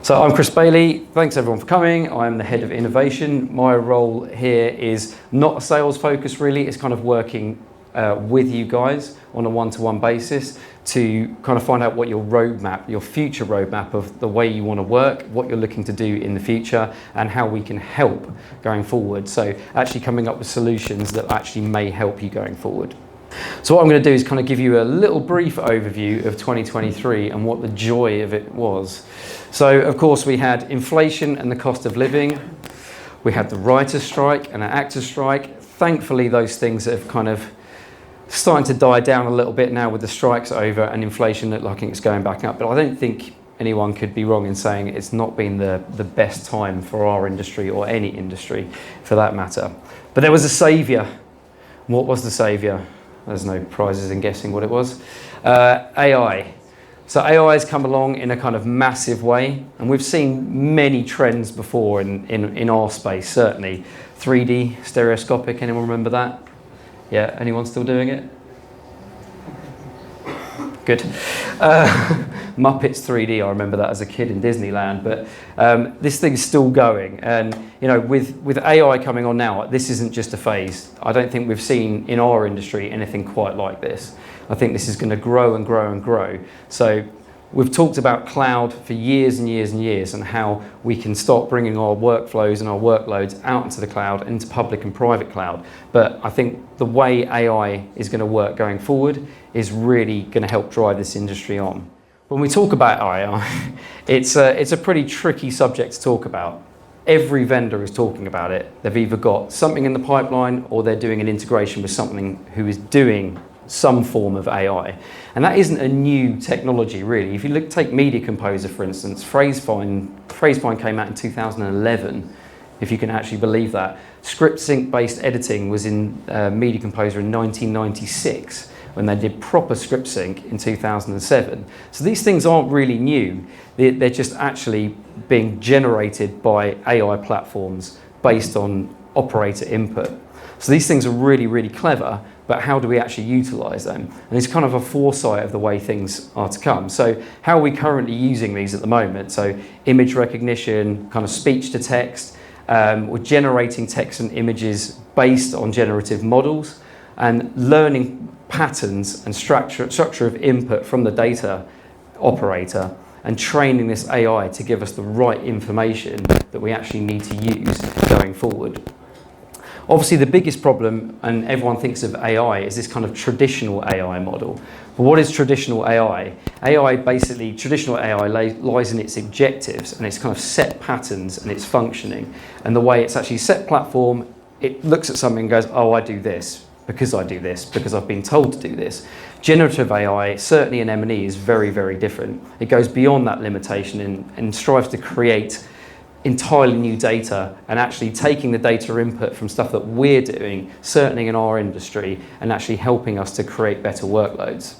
So I'm Chris Bailey. Thanks everyone for coming. I'm the head of innovation. My role here is not a sales focus really. It's kind of working with you guys on a one-to-one basis to kind of find out what your roadmap, your future roadmap of the way you want to work, what you're looking to do in the future, and how we can help going forward. So actually coming up with solutions that actually may help you going forward. So what I'm going to do is kind of give you a little brief overview of 2023 and what the joy of it was. So of course we had inflation and the cost of living. We had the writer's strike and an actor's strike. Thankfully those things have kind of starting to die down a little bit now with the strikes over and inflation look like it's going back up. But I don't think anyone could be wrong in saying it's not been the best time for our industry or any industry for that matter. But there was a saviour. What was the saviour? There's no prizes in guessing what it was. AI. So AI has come along in a kind of massive way, and we've seen many trends before in our space, certainly. 3D, stereoscopic, anyone remember that? Yeah, anyone still doing it? Good. Muppets 3D, I remember that as a kid in Disneyland, but this thing's still going. And you know, with AI coming on now, this isn't just a phase. I don't think we've seen in our industry anything quite like this. I think this is going to grow and grow and grow. So we've talked about cloud for years and years and years and how we can start bringing our workflows and our workloads out into the cloud, into public and private cloud. But I think the way AI is going to work going forward is really going to help drive this industry on. When we talk about AI, it's a pretty tricky subject to talk about. Every vendor is talking about it. They've either got something in the pipeline or they're doing an integration with something who is doing some form of AI. And that isn't a new technology really. If you take Media Composer for instance, PhraseFind came out in 2011, if you can actually believe that. Script sync based editing was in Media Composer in 1996 when they did proper script sync in 2007. So these things aren't really new. They're just actually being generated by AI platforms based on operator input. So these things are really, really clever, but how do we actually utilize them? And it's kind of a foresight of the way things are to come. So how are we currently using these at the moment? So image recognition, kind of speech to text, we're generating text and images based on generative models and learning patterns and structure of input from the data operator and training this AI to give us the right information that we actually need to use going forward. Obviously the biggest problem, and everyone thinks of AI, is this kind of traditional AI model. But what is traditional AI? Traditional AI lies in its objectives and its kind of set patterns and its functioning. And the way it's actually set platform, it looks at something and goes, oh, I do this, because I've been told to do this. Generative AI, certainly in M&E, is very, very different. It goes beyond that limitation and strives to create entirely new data and actually taking the data input from stuff that we're doing, certainly in our industry, and actually helping us to create better workloads.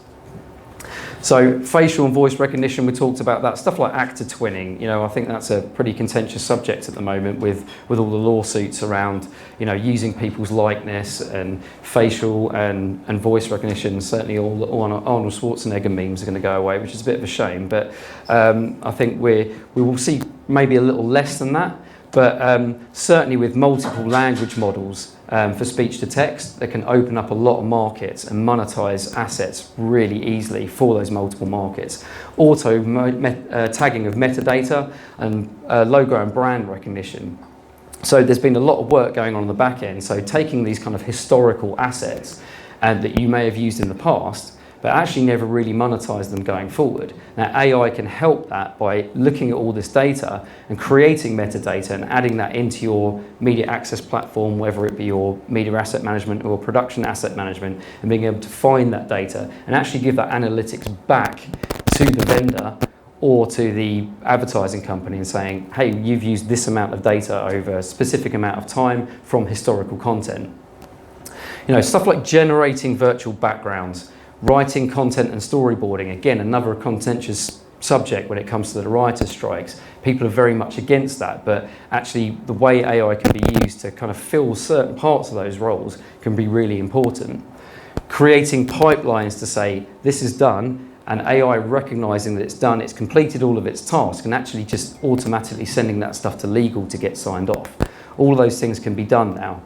So facial and voice recognition, we talked about that. Stuff like actor twinning, you know, I think that's a pretty contentious subject at the moment with all the lawsuits around, you know, using people's likeness and facial and voice recognition. Certainly all Arnold Schwarzenegger memes are going to go away, which is a bit of a shame. But I think we will see maybe a little less than that. But certainly with multiple language models for speech to text, they can open up a lot of markets and monetize assets really easily for those multiple markets. Auto tagging of metadata and logo and brand recognition. So there's been a lot of work going on the back end. So taking these kind of historical assets that you may have used in the past, but actually never really monetize them going forward. Now AI can help that by looking at all this data and creating metadata and adding that into your media access platform, whether it be your media asset management or production asset management, and being able to find that data and actually give that analytics back to the vendor or to the advertising company and saying, hey, you've used this amount of data over a specific amount of time from historical content. You know, stuff like generating virtual backgrounds, writing content and storyboarding, again, another contentious subject when it comes to the writer strikes. People are very much against that, but actually the way AI can be used to kind of fill certain parts of those roles can be really important. Creating pipelines to say, this is done, and AI recognizing that it's done, it's completed all of its tasks, and actually just automatically sending that stuff to legal to get signed off. All of those things can be done now.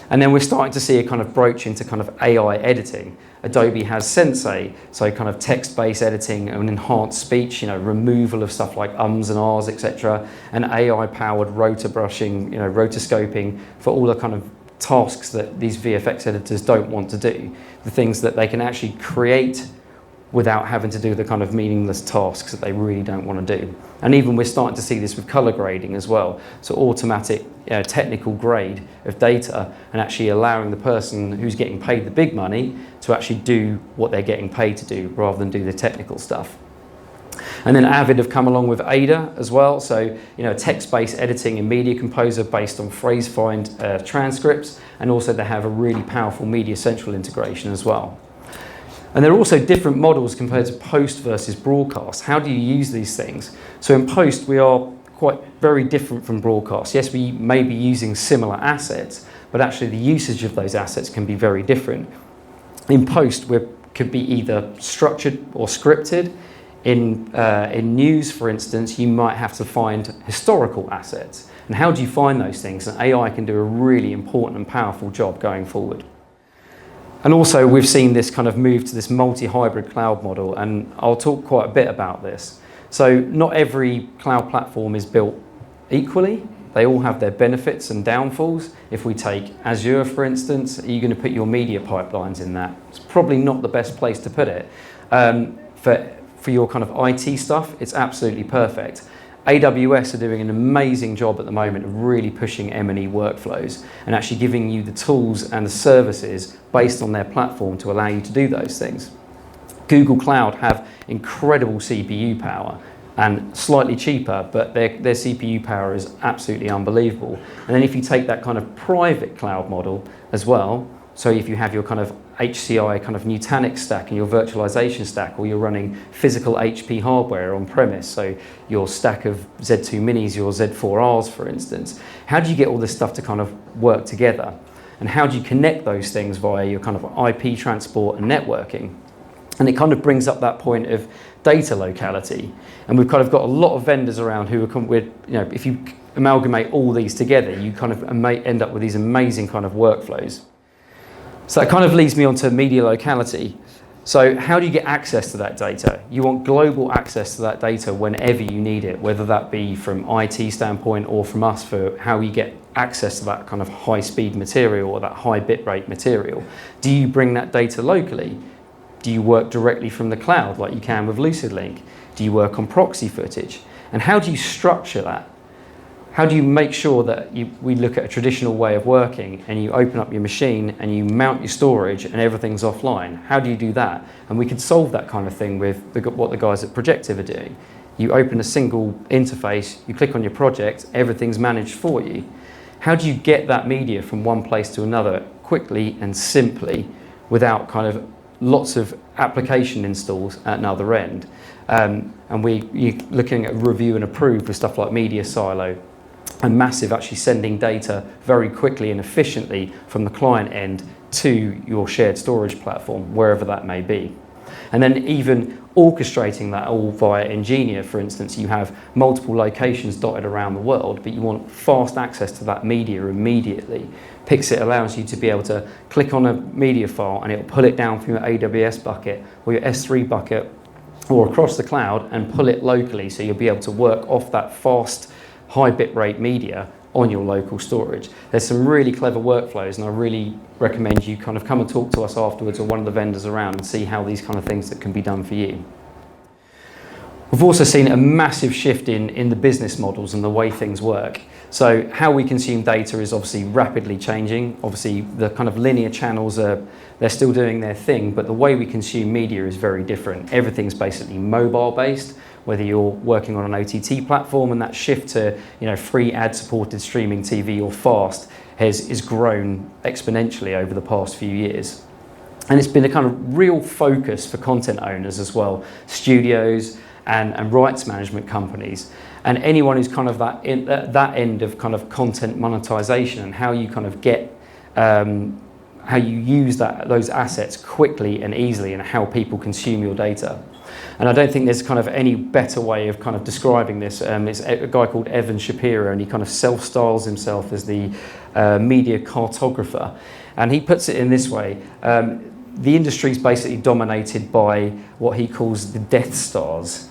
And then we're starting to see a kind of broach into kind of AI editing. Adobe has Sensei, so kind of text-based editing and enhanced speech, removal of stuff like ums and ahs, etc., and AI-powered rotor brushing, rotoscoping for all the kind of tasks that these VFX editors don't want to do, the things that they can actually create without having to do the kind of meaningless tasks that they really don't want to do. And even we're starting to see this with color grading as well. So automatic technical grade of data and actually allowing the person who's getting paid the big money to actually do what they're getting paid to do rather than do the technical stuff. And then Avid have come along with Ada as well. So, text-based editing in Media Composer based on phrase find transcripts, and also they have a really powerful Media Central integration as well. And there are also different models compared to post versus broadcast. How do you use these things? So in post, we are quite very different from broadcast. Yes, we may be using similar assets, but actually the usage of those assets can be very different. In post, we could be either structured or scripted. In news, for instance, you might have to find historical assets. And how do you find those things? And AI can do a really important and powerful job going forward. And also we've seen this kind of move to this multi-hybrid cloud model, and I'll talk quite a bit about this. So not every cloud platform is built equally. They all have their benefits and downfalls. If we take Azure, for instance, are you going to put your media pipelines in that? It's probably not the best place to put it. For your kind of IT stuff, it's absolutely perfect. AWS are doing an amazing job at the moment of really pushing M&E workflows and actually giving you the tools and the services based on their platform to allow you to do those things. Google Cloud have incredible CPU power and slightly cheaper, but their CPU power is absolutely unbelievable. And then if you take that kind of private cloud model as well, so if you have your kind of HCI kind of Nutanix stack and your virtualization stack, or you're running physical HP hardware on premise, so your stack of Z2 Minis, your Z4Rs, for instance, how do you get all this stuff to kind of work together? And how do you connect those things via your kind of IP transport and networking? And it kind of brings up that point of data locality. And we've kind of got a lot of vendors around who are with, if you amalgamate all these together, you kind of end up with these amazing kind of workflows. So that kind of leads me on to media locality. So how do you get access to that data? You want global access to that data whenever you need it, whether that be from IT standpoint or from us for how you get access to that kind of high speed material or that high bitrate material. Do you bring that data locally? Do you work directly from the cloud like you can with LucidLink? Do you work on proxy footage? And how do you structure that? How do you make sure that we look at a traditional way of working and you open up your machine and you mount your storage and everything's offline? How do you do that? And we could solve that kind of thing with what the guys at Projective are doing. You open a single interface, you click on your project, everything's managed for you. How do you get that media from one place to another quickly and simply without kind of lots of application installs at another end? And you're looking at review and approve with stuff like Media Silo, and massive actually sending data very quickly and efficiently from the client end to your shared storage platform, wherever that may be. And then even orchestrating that all via Ingenia, for instance, you have multiple locations dotted around the world, but you want fast access to that media immediately. Pixit allows you to be able to click on a media file and it'll pull it down from your AWS bucket or your S3 bucket or across the cloud and pull it locally, so you'll be able to work off that fast high bitrate media on your local storage. There's some really clever workflows, and I really recommend you kind of come and talk to us afterwards or one of the vendors around and see how these kind of things that can be done for you. We've also seen a massive shift in the business models and the way things work. So how we consume data is obviously rapidly changing. Obviously the kind of linear channels they're still doing their thing, but the way we consume media is very different. Everything's basically mobile based, whether you're working on an OTT platform, and that shift to free ad-supported streaming TV or FAST has grown exponentially over the past few years. And it's been a kind of real focus for content owners as well, studios and rights management companies, and anyone who's kind of at that end of kind of content monetization and how you kind of get how you use those assets quickly and easily and how people consume your data. And I don't think there's kind of any better way of kind of describing this. It's a guy called Evan Shapiro, and he kind of self-styles himself as the media cartographer. And he puts it in this way. The industry is basically dominated by what he calls the Death Stars,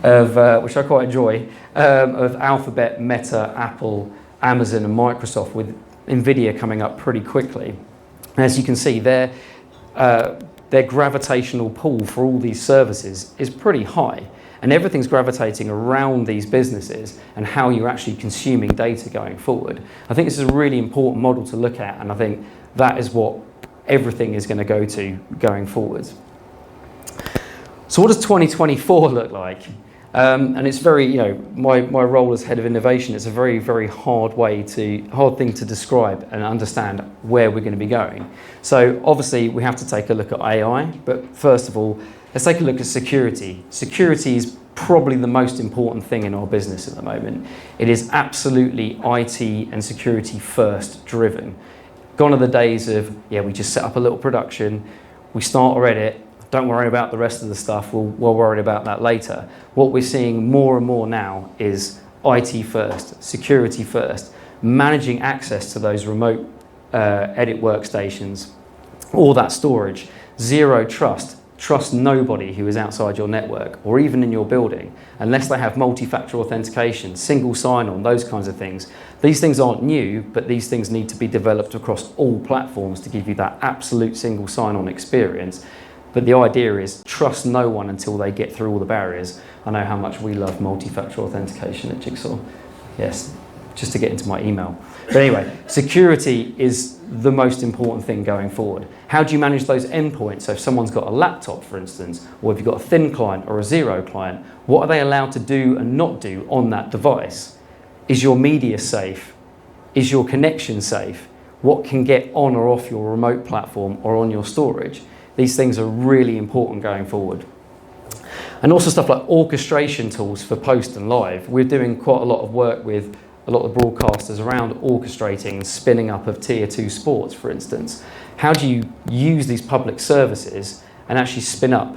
which I quite enjoy, of Alphabet, Meta, Apple, Amazon and Microsoft, with NVIDIA coming up pretty quickly. And as you can see, their gravitational pull for all these services is pretty high. And everything's gravitating around these businesses and how you're actually consuming data going forward. I think this is a really important model to look at, and I think that is what everything is going to go to going forward. So what does 2024 look like? And it's very, my role as head of innovation, it's a very, very hard thing to describe and understand where we're going to be going. So obviously we have to take a look at AI, but first of all, let's take a look at security. Security is probably the most important thing in our business at the moment. It is absolutely IT and security first driven. Gone are the days of, we just set up a little production, we start our edit, don't worry about the rest of the stuff, we'll worry about that later. What we're seeing more and more now is IT first, security first, managing access to those remote edit workstations, all that storage, zero trust. Trust nobody who is outside your network or even in your building unless they have multi-factor authentication, single sign-on, those kinds of things. These things aren't new, but these things need to be developed across all platforms to give you that absolute single sign-on experience. But the idea is trust no one until they get through all the barriers. I know how much we love multi-factor authentication at Jigsaw. Yes, just to get into my email. But anyway, security is the most important thing going forward. How do you manage those endpoints? So if someone's got a laptop, for instance, or if you've got a thin client or a zero client, what are they allowed to do and not do on that device? Is your media safe? Is your connection safe? What can get on or off your remote platform or on your storage? These things are really important going forward. And also stuff like orchestration tools for post and live. We're doing quite a lot of work with a lot of broadcasters around orchestrating and spinning up of tier 2 sports, for instance. How do you use these public services and actually spin up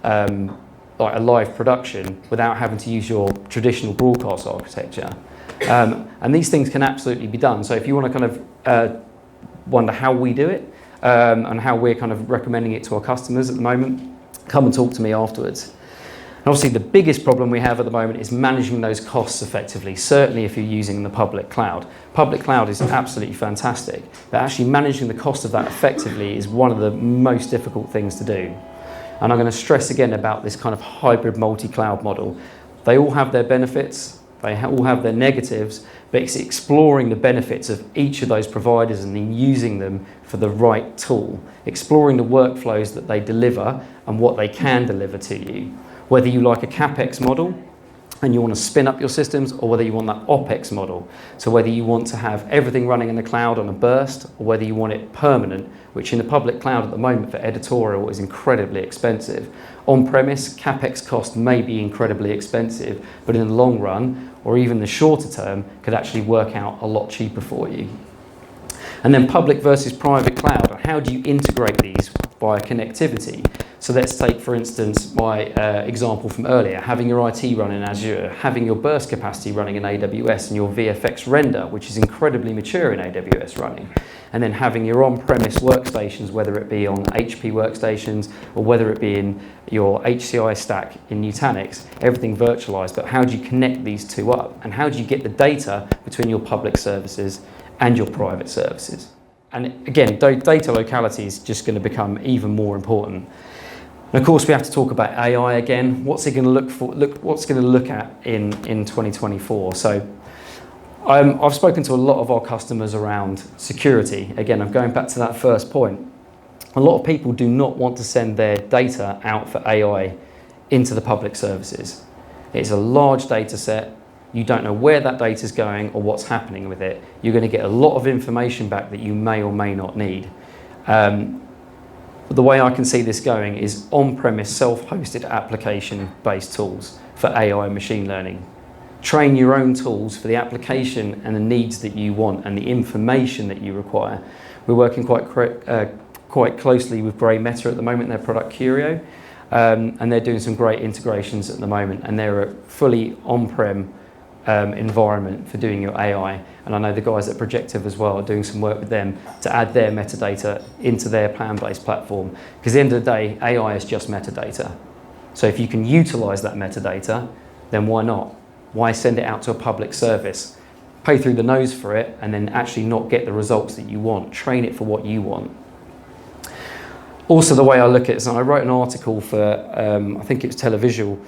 like a live production without having to use your traditional broadcast architecture? And these things can absolutely be done. So if you want to kind of wonder how we do it and how we're kind of recommending it to our customers at the moment, come and talk to me afterwards. And obviously the biggest problem we have at the moment is managing those costs effectively, certainly if you're using the public cloud. Public cloud is absolutely fantastic, but actually managing the cost of that effectively is one of the most difficult things to do. And I'm going to stress again about this kind of hybrid multi-cloud model. They all have their benefits, they all have their negatives, but it's exploring the benefits of each of those providers and then using them for the right tool, exploring the workflows that they deliver and what they can deliver to you. Whether you like a CapEx model and you want to spin up your systems, or whether you want that OpEx model. So whether you want to have everything running in the cloud on a burst, or whether you want it permanent, which in the public cloud at the moment for editorial is incredibly expensive. On-premise, CapEx cost may be incredibly expensive, but in the long run, or even the shorter term, could actually work out a lot cheaper for you. And then public versus private cloud. How do you integrate these via connectivity? So let's take, for instance, my example from earlier, having your IT run in Azure, having your burst capacity running in AWS, and your VFX render, which is incredibly mature in AWS running, and then having your on-premise workstations, whether it be on HP workstations or whether it be in your HCI stack in Nutanix, everything virtualized. But how do you connect these two up? And how do you get the data between your public services and your private services? And again, data locality is just going to become even more important. And of course, we have to talk about AI again. What's it going to what's going to look at in 2024? So I've spoken to a lot of our customers around security. Again, I'm going back to that first point. A lot of people do not want to send their data out for AI into the public services. It's a large data set. You don't know where that data is going or what's happening with it. You're going to get a lot of information back that you may or may not need. The way I can see this going is on-premise self-hosted application-based tools for AI and machine learning. Train your own tools for the application and the needs that you want and the information that you require. We're working quite closely with Grey Meta at the moment in their product Curio. and they're doing some great integrations at the moment, and they're a fully on-prem environment for doing your AI. And I know the guys at Projective as well are doing some work with them to add their metadata into their plan-based platform. Because at the end of the day, AI is just metadata. So if you can utilize that metadata, then why not? Why send it out to a public service? Pay through the nose for it and then actually not get the results that you want. Train it for what you want. Also, the way I look at it is, I wrote an article for, I think it was Televisual,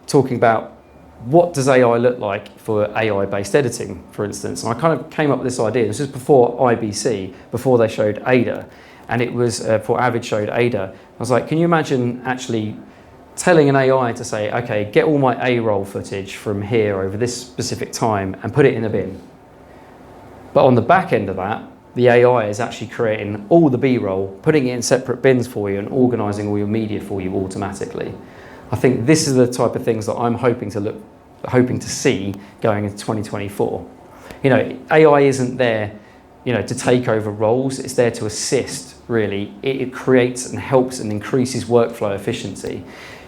talking about what does AI look like for AI-based editing, for instance. And I kind of came up with this idea. This was before IBC, before they showed Ada. And it was before Avid showed Ada. I was like, can you imagine actually telling an AI to say, okay, get all my A-roll footage from here over this specific time and put it in a bin. But on the back end of that, the AI is actually creating all the B-roll, putting it in separate bins for you and organising all your media for you automatically. I think this is the type of things that I'm hoping to see going into 2024. You know, AI isn't there, you know, to take over roles. It's there to assist, really. It creates and helps and increases workflow efficiency.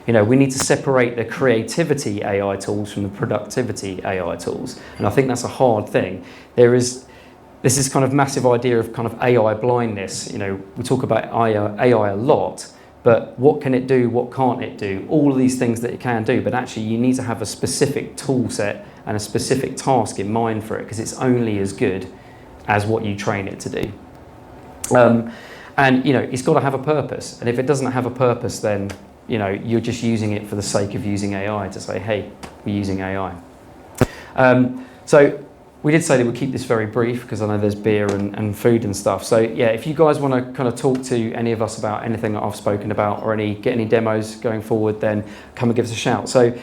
You know, we need to separate the creativity AI tools from the productivity AI tools. And I think that's a hard thing. This is kind of massive idea of kind of AI blindness. You know, we talk about AI a lot, but what can it do? What can't it do? All of these things that it can do, but actually you need to have a specific tool set and a specific task in mind for it, because it's only as good as what you train it to do. And you know, it's got to have a purpose. And if it doesn't have a purpose, then you know, you're just using it for the sake of using AI to say, hey, we're using AI. So we did say that we'd keep this very brief because I know there's beer and food and stuff. So yeah, if you guys want to kind of talk to any of us about anything that I've spoken about or get any demos going forward, then come and give us a shout. So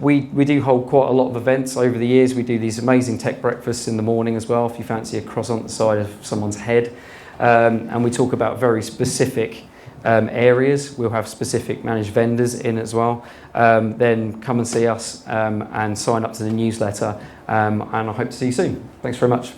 we do hold quite a lot of events over the years. We do these amazing tech breakfasts in the morning as well, if you fancy a croissant the side of someone's head. And we talk about very specific areas. We'll have specific managed vendors in as well. Then come and see us and sign up to the newsletter. And I hope to see you soon. Thanks very much.